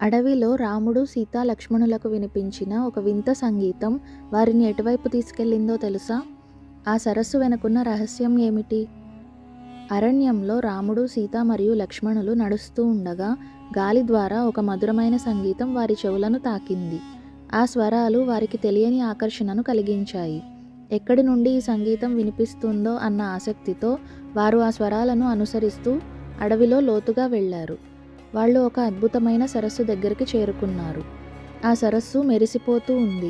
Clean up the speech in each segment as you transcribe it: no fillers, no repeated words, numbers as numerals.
అడవిలో రాముడు, సీత, లక్ష్మణులకు వినిపించిన ఒక వింత సంగీతం వారిని ఎటువైపు తీసుకెళ్ళిందో తెలుసా? ఆ సరస్సు వెనుకున్న రహస్యం ఏమిటి? అరణ్యంలో రాముడు, సీత మరియు లక్ష్మణులు నడుస్తూ ఉండగా గాలి ద్వారా ఒక మధురమైన సంగీతం వారి చెవులను తాకింది. ఆ స్వరాలు వారికి తెలియని ఆకర్షణను కలిగించాయి. ఎక్కడి నుండి ఈ సంగీతం వినిపిస్తుందో అన్న ఆసక్తితో వారు ఆ స్వరాలను అనుసరిస్తూ అడవిలో లోతుగా వెళ్ళారు. వాళ్ళు ఒక అద్భుతమైన సరస్సు దగ్గరికి చేరుకున్నారు. ఆ సరస్సు మెరిసిపోతూ ఉంది.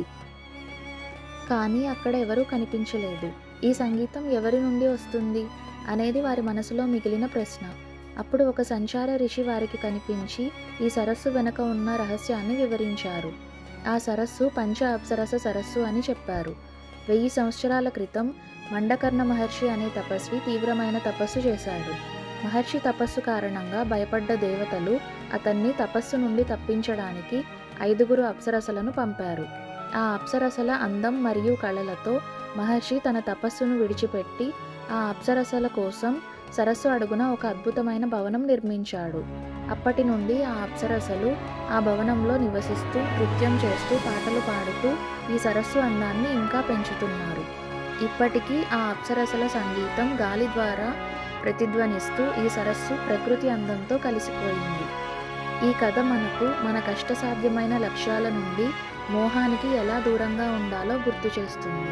కానీ అక్కడ ఎవరూ కనిపించలేదు. ఈ సంగీతం ఎవరి నుండి వస్తుంది అనేది వారి మనసులో మిగిలిన ప్రశ్న. అప్పుడు ఒక సంచార ఋషి వారికి కనిపించి ఈ సరస్సు వెనక ఉన్న రహస్యాన్ని వివరించారు. ఆ సరస్సు పంచ అప్సరస సరస్సు అని చెప్పారు. 1000 సంవత్సరాల క్రితం మండకర్ణ మహర్షి అనే తపస్వి తీవ్రమైన తపస్సు చేశాడు. మహర్షి తపస్సు కారణంగా భయపడ్డ దేవతలు అతన్ని తపస్సు నుండి తప్పించడానికి 5 అప్సరసలను పంపారు. ఆ అప్సరసల అందం మరియు కళలతో మహర్షి తన తపస్సును విడిచిపెట్టి ఆ అప్సరసల కోసం సరస్సు అడుగున ఒక అద్భుతమైన భవనం నిర్మించాడు. అప్పటి నుండి ఆ అప్సరసలు ఆ భవనంలో నివసిస్తూ, నృత్యం చేస్తూ, పాటలు పాడుతూ ఈ సరస్సు అందాన్ని ఇంకా పెంచుతున్నారు. ఇప్పటికీ ఆ అప్సరసల సంగీతం గాలి ద్వారా ప్రతిధ్వనిస్తూ ఈ సరస్సు ప్రకృతి అందంతో కలిసిపోయింది. ఈ కథ మనకు మన కష్టసాధ్యమైన లక్ష్యాల నుండి మోహానికి ఎలా దూరంగా ఉండాలో గుర్తు చేస్తుంది.